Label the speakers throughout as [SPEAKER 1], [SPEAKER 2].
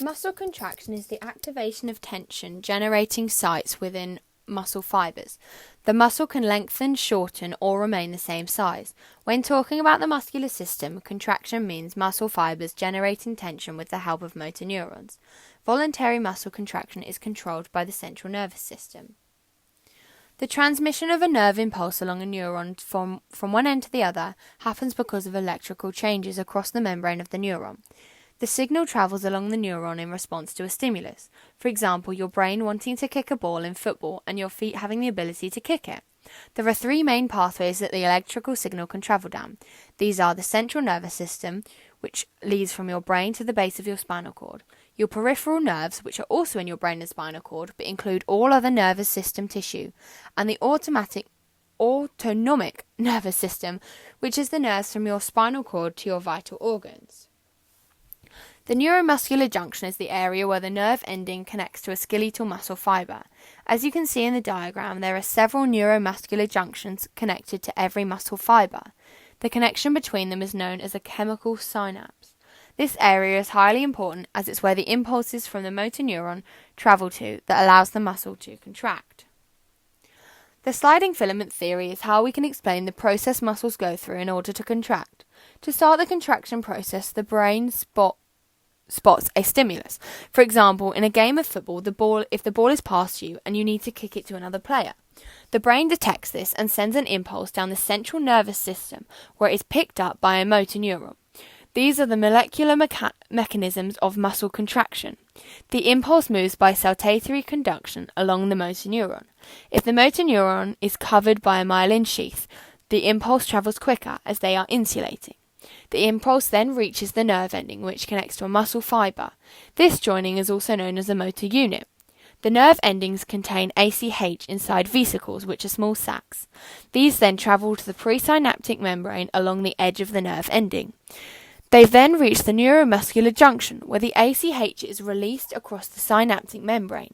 [SPEAKER 1] Muscle contraction is the activation of tension generating sites within muscle fibers. The muscle can lengthen, shorten, or remain the same size. When talking about the muscular system, contraction means muscle fibers generating tension with the help of motor neurons. Voluntary muscle contraction is controlled by the central nervous system. The transmission of a nerve impulse along a neuron from one end to the other happens because of electrical changes across the membrane of the neuron. The signal travels along the neuron in response to a stimulus. For example, your brain wanting to kick a ball in football and your feet having the ability to kick it. There are three main pathways that the electrical signal can travel down. These are the central nervous system, which leads from your brain to the base of your spinal cord, your peripheral nerves, which are also in your brain and spinal cord, but include all other nervous system tissue, and the autonomic nervous system, which is the nerves from your spinal cord to your vital organs. The neuromuscular junction is the area where the nerve ending connects to a skeletal muscle fiber. As you can see in the diagram, there are several neuromuscular junctions connected to every muscle fiber. The connection between them is known as a chemical synapse. This area is highly important as it's where the impulses from the motor neuron travel to that allows the muscle to contract. The sliding filament theory is how we can explain the process muscles go through in order to contract. To start the contraction process, the brain spots a stimulus. For example, in a game of football, if the ball is past you and you need to kick it to another player. The brain detects this and sends an impulse down the central nervous system where it is picked up by a motor neuron. These are the molecular mechanisms of muscle contraction. The impulse moves by saltatory conduction along the motor neuron. If the motor neuron is covered by a myelin sheath, the impulse travels quicker as they are insulating. The impulse then reaches the nerve ending, which connects to a muscle fiber. This joining is also known as a motor unit. The nerve endings contain ACH inside vesicles, which are small sacs. These then travel to the presynaptic membrane along the edge of the nerve ending. They then reach the neuromuscular junction, where the ACH is released across the synaptic membrane.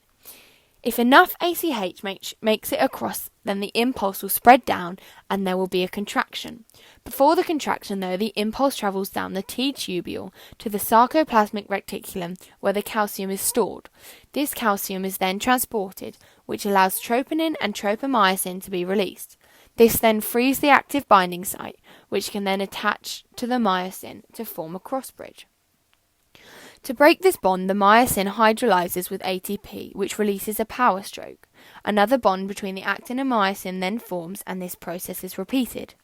[SPEAKER 1] If enough ACH makes it across, then the impulse will spread down and there will be a contraction. Before the contraction, though, the impulse travels down the T-tubule to the sarcoplasmic reticulum where the calcium is stored. This calcium is then transported, which allows troponin and tropomyosin to be released. This then frees the active binding site, which can then attach to the myosin to form a cross bridge. To break this bond, the myosin hydrolyzes with ATP, which releases a power stroke. Another bond between the actin and myosin then forms, and this process is repeated.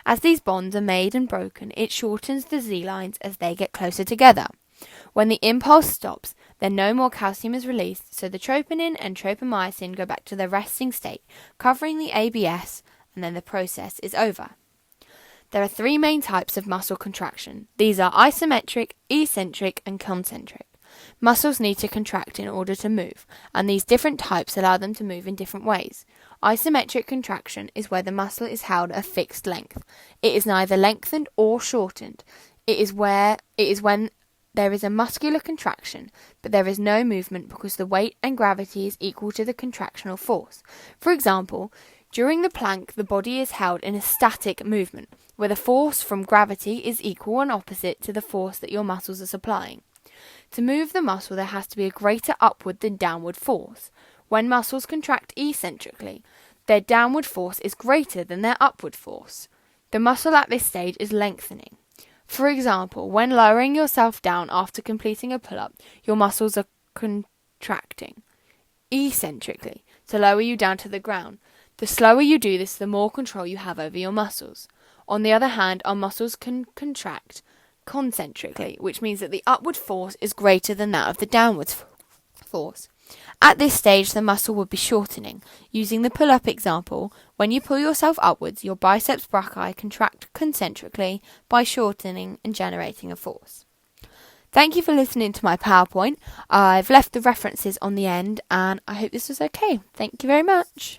[SPEAKER 1] As these bonds are made and broken, it shortens the Z-lines as they get closer together. When the impulse stops, then no more calcium is released, so the troponin and tropomyosin go back to their resting state, covering the ABS, and then the process is over. There are three main types of muscle contraction. These are isometric, eccentric, and concentric. Muscles need to contract in order to move, and these different types allow them to move in different ways. Isometric contraction is where the muscle is held at a fixed length. It is neither lengthened or shortened. It is when there is a muscular contraction, but there is no movement because the weight and gravity is equal to the contractional force. For example, during the plank, the body is held in a static movement, where the force from gravity is equal and opposite to the force that your muscles are supplying. To move the muscle, there has to be a greater upward than downward force. When muscles contract eccentrically, their downward force is greater than their upward force. The muscle at this stage is lengthening. For example, when lowering yourself down after completing a pull-up, your muscles are contracting eccentrically to lower you down to the ground. The slower you do this, the more control you have over your muscles. On the other hand, our muscles can contract concentrically, which means that the upward force is greater than that of the downward force. At this stage, the muscle would be shortening. Using the pull-up example, when you pull yourself upwards, your biceps brachii contract concentrically by shortening and generating a force. Thank you for listening to my PowerPoint. I've left the references on the end, and I hope this was okay. Thank you very much.